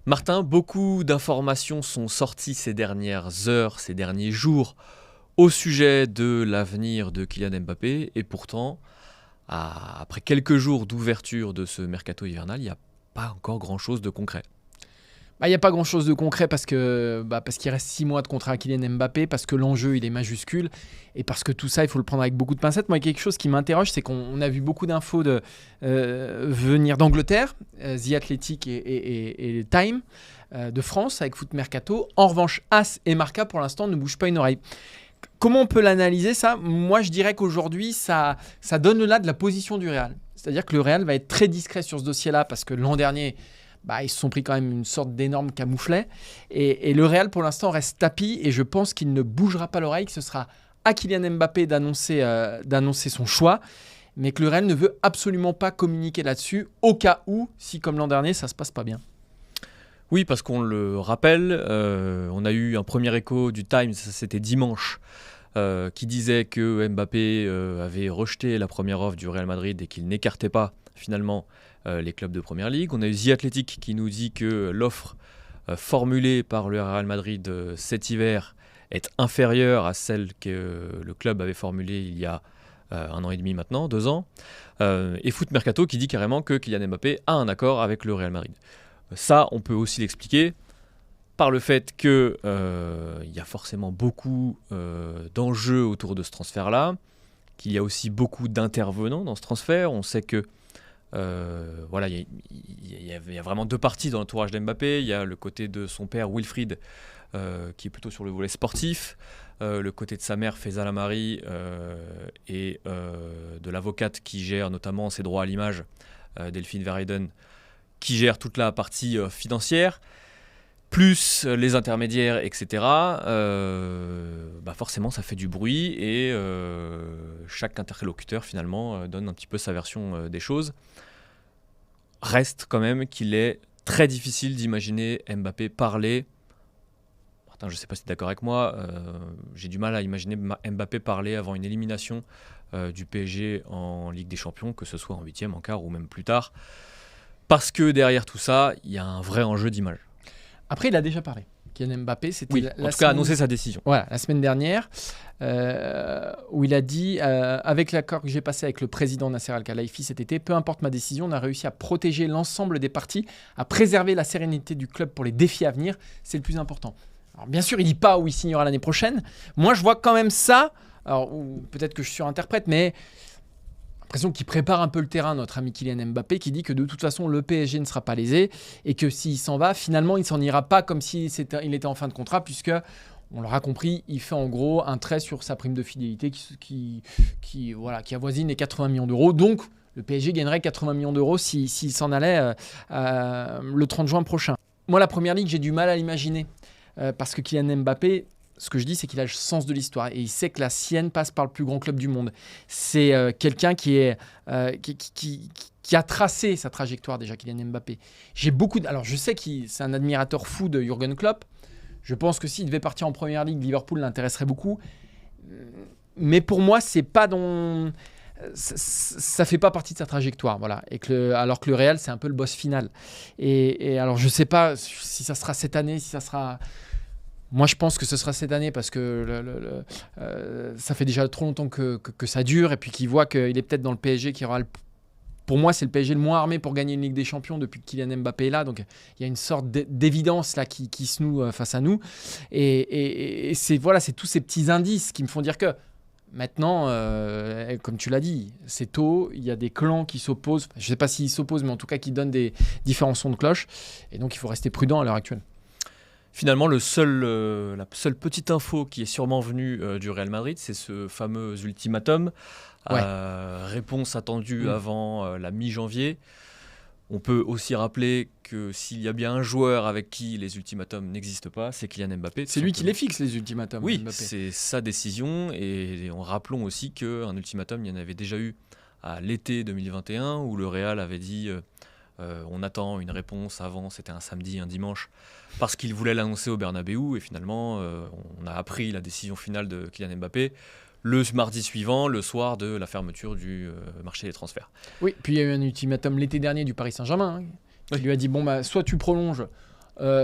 Martin, beaucoup d'informations sont sorties ces dernières heures, ces derniers jours, au sujet de l'avenir de Kylian Mbappé. Et pourtant, après quelques jours d'ouverture de ce mercato hivernal, il n'y a pas encore grand-chose de concret. Il n'y a pas grand-chose de concret parce qu'il reste 6 mois de contrat à Kylian Mbappé, parce que l'enjeu il est majuscule et parce que tout ça il faut le prendre avec beaucoup de pincettes. Moi, il y a quelque chose qui m'interroge, c'est qu'on a vu beaucoup d'infos venir d'Angleterre, The Athletic et Time de France avec Foot Mercato. En revanche, As et Marca pour l'instant ne bougent pas une oreille. Comment on peut l'analyser ça ? Moi je dirais qu'aujourd'hui ça donne là de la position du Real. C'est-à-dire que le Real va être très discret sur ce dossier-là parce que l'an dernier ils se sont pris quand même une sorte d'énorme camouflet. Et le Real, pour l'instant, reste tapis. Et je pense qu'il ne bougera pas l'oreille, que ce sera à Kylian Mbappé d'annoncer son choix. Mais que le Real ne veut absolument pas communiquer là-dessus, au cas où, si comme l'an dernier, ça ne se passe pas bien. Oui, parce qu'on le rappelle, on a eu un premier écho du Times, c'était dimanche, qui disait que Mbappé avait rejeté la première offre du Real Madrid et qu'il n'écartait pas finalement les clubs de Première Ligue. On a eu The Athletic qui nous dit que l'offre formulée par le Real Madrid cet hiver est inférieure à celle que le club avait formulée il y a 1 an et demi maintenant, 2 ans. Et Foot Mercato qui dit carrément que Kylian Mbappé a un accord avec le Real Madrid. Ça, on peut aussi l'expliquer par le fait qu'il y a forcément beaucoup d'enjeux autour de ce transfert-là, qu'il y a aussi beaucoup d'intervenants dans ce transfert. On sait que il y a vraiment 2 parties dans l'entourage d'Mbappé. Il y a le côté de son père Wilfried, qui est plutôt sur le volet sportif, le côté de sa mère Faisal Amari et de l'avocate qui gère notamment ses droits à l'image, Delphine Verheyden, qui gère toute la partie financière, plus les intermédiaires, etc. Forcément, ça fait du bruit et chaque interlocuteur, finalement, donne un petit peu sa version des choses. Reste quand même qu'il est très difficile d'imaginer Mbappé parler. Martin, je ne sais pas si tu es d'accord avec moi, j'ai du mal à imaginer Mbappé parler avant une élimination du PSG en Ligue des Champions, que ce soit en 8e, en quart ou même plus tard. Parce que derrière tout ça, il y a un vrai enjeu d'image. Après, il a déjà parlé. Kylian Mbappé, c'était en tout cas annoncé sa décision. Voilà, la semaine dernière, où il a dit avec l'accord que j'ai passé avec le président Nasser Al-Khelaifi cet été, peu importe ma décision, on a réussi à protéger l'ensemble des parties, à préserver la sérénité du club pour les défis à venir. C'est le plus important. Alors, bien sûr, il ne dit pas où il signera l'année prochaine. Moi, je vois quand même ça. Alors, peut-être que je surinterprète, mais l'impression qu'il prépare un peu le terrain, notre ami Kylian Mbappé, qui dit que de toute façon le PSG ne sera pas lésé et que s'il s'en va, finalement il s'en ira pas comme s'il était en fin de contrat, puisque on l'aura compris, il fait en gros un trait sur sa prime de fidélité qui avoisine les 80 millions d'euros. Donc le PSG gagnerait 80 millions d'euros s'il s'en allait le 30 juin prochain. Moi, la Première Ligue, j'ai du mal à l'imaginer parce que Kylian Mbappé, ce que je dis, c'est qu'il a le sens de l'histoire et il sait que la sienne passe par le plus grand club du monde. C'est quelqu'un qui a tracé sa trajectoire déjà, Kylian Mbappé. Alors, je sais que c'est un admirateur fou de Jürgen Klopp. Je pense que s'il devait partir en Première Ligue, Liverpool l'intéresserait beaucoup. Mais pour moi, c'est pas ça fait pas partie de sa trajectoire, voilà. Alors que le Real, c'est un peu le boss final. Et alors, je sais pas si ça sera cette année, si ça sera. Moi, je pense que ce sera cette année parce que ça fait déjà trop longtemps que ça dure et puis qu'il voit qu'il est peut-être dans le PSG qui aura pour moi, c'est le PSG le moins armé pour gagner une Ligue des Champions depuis que Kylian Mbappé est là. Donc, il y a une sorte d'évidence là qui se noue face à nous. Et c'est tous ces petits indices qui me font dire que maintenant, comme tu l'as dit, c'est tôt. Il y a des clans qui s'opposent. Je ne sais pas s'ils s'opposent, mais en tout cas qui donnent des différents sons de cloche. Et donc, il faut rester prudent à l'heure actuelle. Finalement, la seule petite info qui est sûrement venue du Real Madrid, c'est ce fameux ultimatum. Réponse attendue avant la mi-janvier. On peut aussi rappeler que s'il y a bien un joueur avec qui les ultimatums n'existent pas, c'est Kylian Mbappé. C'est lui qui les fixe, les ultimatums. Oui, Mbappé. C'est sa décision. Et rappelons aussi qu'un ultimatum, il y en avait déjà eu à l'été 2021, où le Real avait dit on attend une réponse avant, c'était un samedi, un dimanche, parce qu'il voulait l'annoncer au Bernabéu. Et finalement, on a appris la décision finale de Kylian Mbappé le mardi suivant, le soir de la fermeture du marché des transferts. Oui, puis il y a eu un ultimatum l'été dernier du Paris Saint-Germain, qui lui a dit soit tu prolonges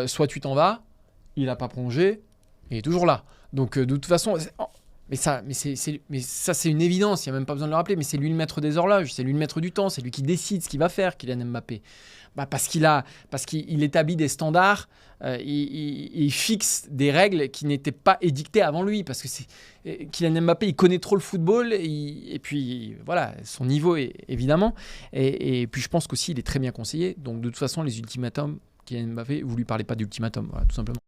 soit tu t'en vas, il n'a pas prolongé, il est toujours là. Donc de toute façon, mais ça c'est une évidence, il n'y a même pas besoin de le rappeler, mais c'est lui le maître des horloges, c'est lui le maître du temps, c'est lui qui décide ce qu'il va faire, Kylian Mbappé. Parce qu'il établit des standards, il fixe des règles qui n'étaient pas édictées avant lui, parce que Kylian Mbappé, il connaît trop le football, et puis voilà, son niveau évidemment, et puis je pense qu'aussi il est très bien conseillé, donc de toute façon les ultimatums, Kylian Mbappé, vous lui parlez pas d'ultimatum, voilà, tout simplement.